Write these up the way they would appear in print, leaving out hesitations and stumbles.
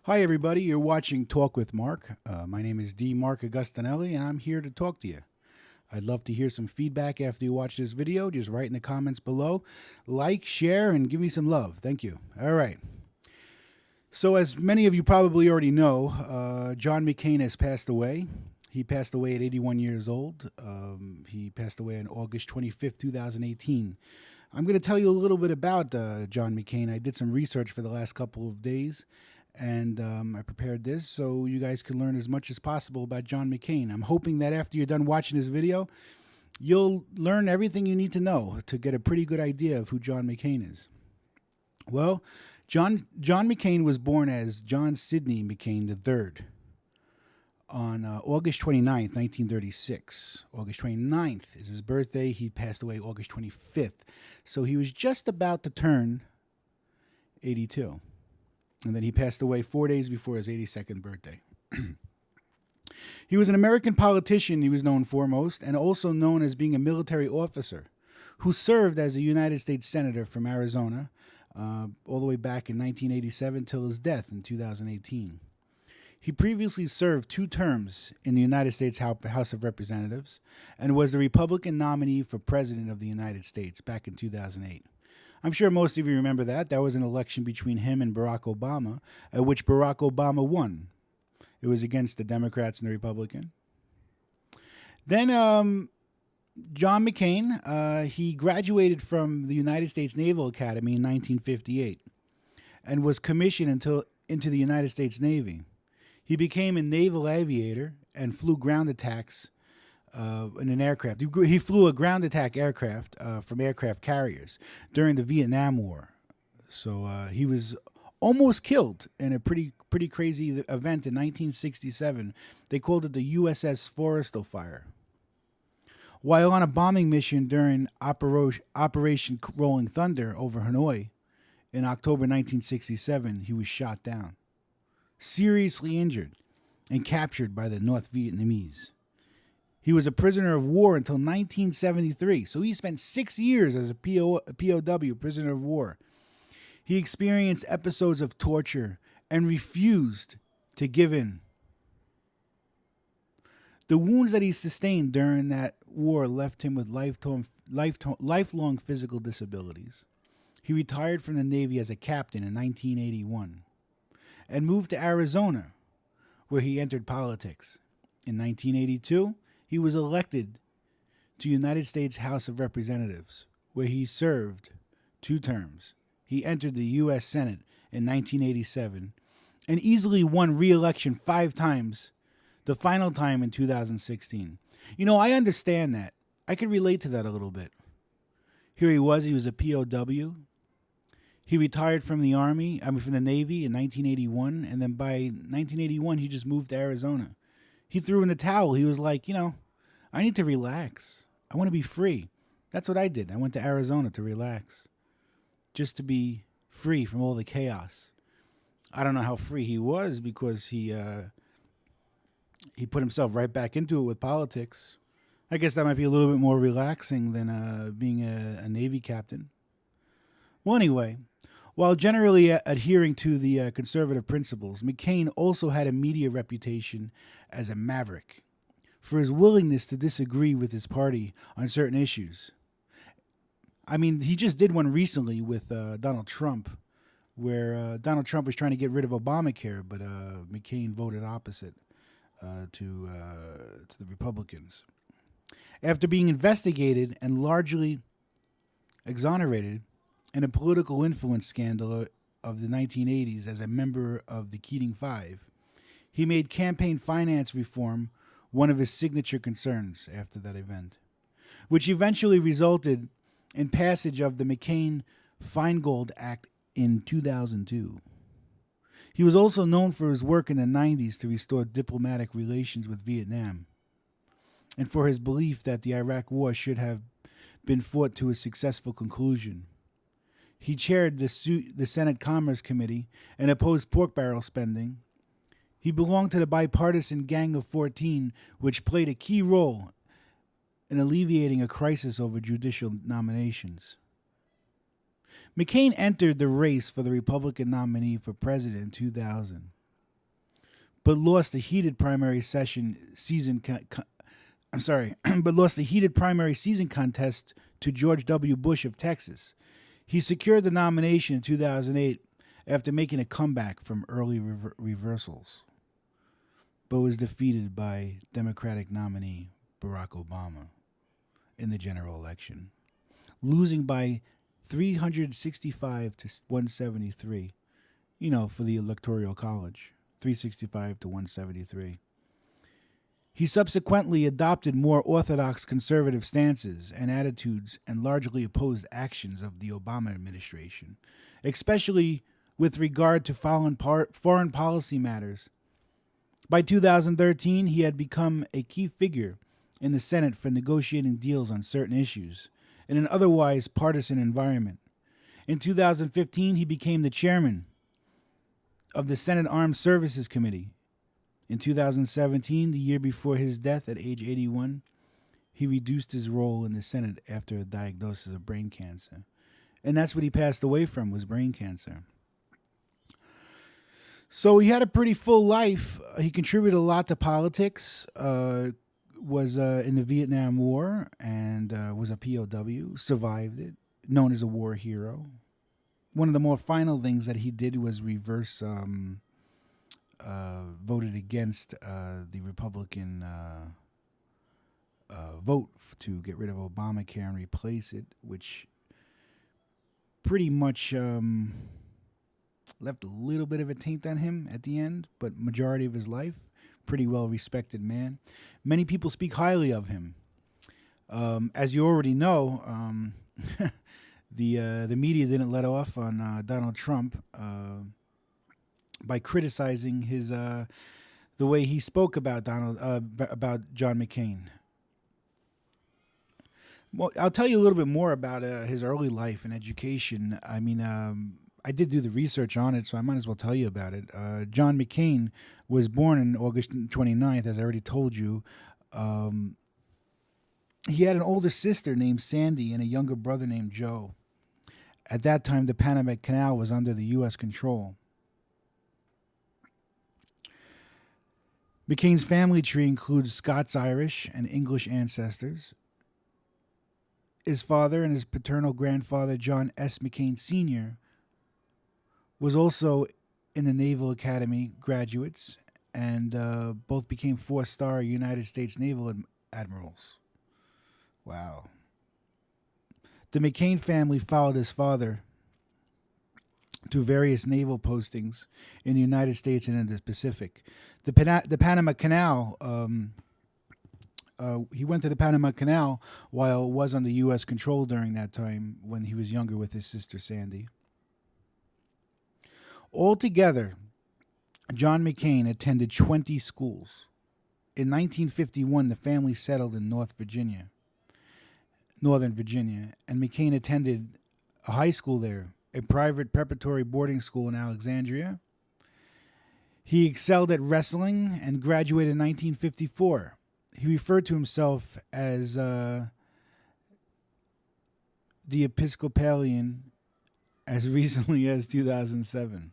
Hi, everybody. You're watching Talk with Mark. My name is D. Mark Agostinelli, and I'm here to talk to you. I'd love to hear some feedback after you watch this video. Just write in the comments below. Like, share, and give me some love. Thank you. All right. So, as many of you probably already know, John McCain has passed away. He passed away at 81 years old. He passed away on August 25th, 2018. I'm going to tell you a little bit about John McCain. I did some research for the last couple of days, and I prepared this so you guys can learn as much as possible about John McCain. I'm hoping that after you're done watching this video, you'll learn everything you need to know to get a pretty good idea of who John McCain is. Well, John McCain was born as John Sidney McCain III on August 29th, 1936. August 29th is his birthday. He passed away August 25th. So he was just about to turn 82. And then he passed away 4 days before his 82nd birthday. He was an American politician, he was known foremost, and also known as being a military officer who served as a United States Senator from Arizona all the way back in 1987 till his death in 2018. He previously served 2 terms in the United States House of Representatives and was the Republican nominee for President of the United States back in 2008. I'm sure most of you remember that. That was an election between him and Barack Obama, at which Barack Obama won. It was against the Democrats and the Republican. Then John McCain, he graduated from the United States Naval Academy in 1958 and was commissioned into the United States Navy. He became a naval aviator and flew ground attacks in an aircraft. He flew a ground attack aircraft from aircraft carriers during the Vietnam War. So he was almost killed in a pretty crazy event in 1967. They called it the USS Forrestal Fire. While on a bombing mission during Operation Rolling Thunder over Hanoi in October 1967, he was shot down, seriously injured, and captured by the North Vietnamese. He was a prisoner of war until 1973, so he spent 6 years as a POW, prisoner of war. He experienced episodes of torture and refused to give in. The wounds that he sustained during that war left him with lifelong physical disabilities. He retired from the Navy as a captain in 1981 and moved to Arizona, where he entered politics. In 1982, he was elected to United States House of Representatives, where he served 2 terms. He entered the U.S. Senate in 1987 and easily won re-election 5 times, the final time in 2016. You know, I understand that. I could relate to that a little bit. Here he was a POW. He retired from the from the Navy in 1981, and then by 1981, he just moved to Arizona. He threw in the towel. He was like, I need to relax. I want to be free. That's what I did. I went to Arizona to relax, just to be free from all the chaos. I don't know how free he was because he put himself right back into it with politics. I guess that might be a little bit more relaxing than being a Navy captain. Well, anyway, while generally adhering to the conservative principles, McCain also had a media reputation as a maverick for his willingness to disagree with his party on certain issues. I mean, he just did one recently with Donald Trump, where Donald Trump was trying to get rid of Obamacare, but McCain voted opposite to the Republicans. After being investigated and largely exonerated in a political influence scandal of the 1980s as a member of the Keating Five, he made campaign finance reform one of his signature concerns after that event, which eventually resulted in passage of the McCain-Feingold Act in 2002. He was also known for his work in the 90s to restore diplomatic relations with Vietnam, and for his belief that the Iraq War should have been fought to a successful conclusion. He chaired the Senate Commerce Committee and opposed pork barrel spending. He belonged to the bipartisan Gang of 14, which played a key role in alleviating a crisis over judicial nominations. McCain entered the race for the Republican nominee for president in 2000. but lost a heated primary season. But lost a heated primary season contest to George W. Bush of Texas. He secured the nomination in 2008 after making a comeback from early reversals, but was defeated by Democratic nominee Barack Obama in the general election, losing by 365 to 173, for the Electoral College, 365 to 173. He subsequently adopted more orthodox conservative stances and attitudes and largely opposed actions of the Obama administration, especially with regard to foreign policy matters. By 2013, he had become a key figure in the Senate for negotiating deals on certain issues in an otherwise partisan environment. In 2015, he became the chairman of the Senate Armed Services Committee. In 2017, the year before his death at age 81, he reduced his role in the Senate after a diagnosis of brain cancer. And that's what he passed away from, was brain cancer. So he had a pretty full life. He contributed a lot to politics, was in the Vietnam War, and was a POW, survived it, known as a war hero. One of the more final things that he did was reverse... voted against the Republican vote to get rid of Obamacare and replace it, which pretty much left a little bit of a taint on him at the end, but majority of his life, pretty well-respected man. Many people speak highly of him. As you already know, the media didn't let off on Donald Trump by criticizing his the way he spoke about about John McCain. Well, I'll tell you a little bit more about his early life and education. I mean, I did do the research on it, so I might as well tell you about it. John McCain was born on August 29th, as I already told you. He had an older sister named Sandy and a younger brother named Joe. At that time, the Panama Canal was under the U.S. control. McCain's family tree includes Scots-Irish and English ancestors. His father and his paternal grandfather, John S. McCain Sr., was also in the Naval Academy graduates, and both became 4-star United States Naval admirals. Wow. The McCain family followed his father to various naval postings in the United States and in the Pacific. The Panama Canal, he went to the Panama Canal while it was under U.S. control during that time when he was younger with his sister Sandy. Altogether, John McCain attended 20 schools. In 1951, the family settled in Northern Virginia, and McCain attended a high school there, a private preparatory boarding school in Alexandria. He excelled at wrestling and graduated in 1954. He referred to himself as the Episcopalian as recently as 2007,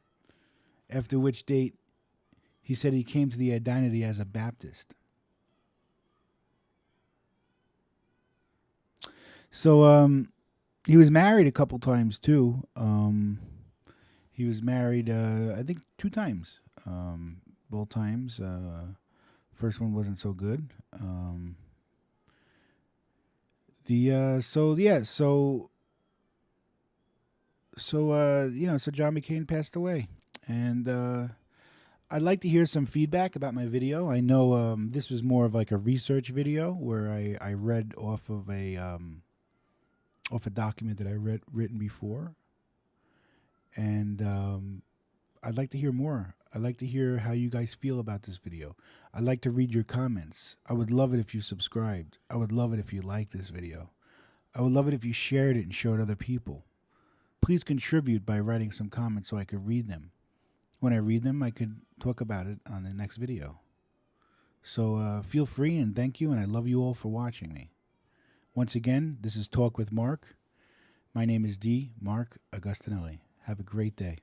after which date he said he came to the identity as a Baptist. So he was married a couple times too. He was married, I think, 2 times. Both times. First one wasn't so good. So John McCain passed away, and I'd like to hear some feedback about my video. I know this was more of like a research video where I read off of a document that I written before, and I'd like to hear more. I'd like to hear how you guys feel about this video. I'd like to read your comments. I would love it if you subscribed. I would love it if you liked this video. I would love it if you shared it and showed other people. Please contribute by writing some comments so I could read them. When I read them, I could talk about it on the next video. So feel free, and thank you, and I love you all for watching me. Once again, this is Talk with Mark. My name is D. Mark Agostinelli. Have a great day.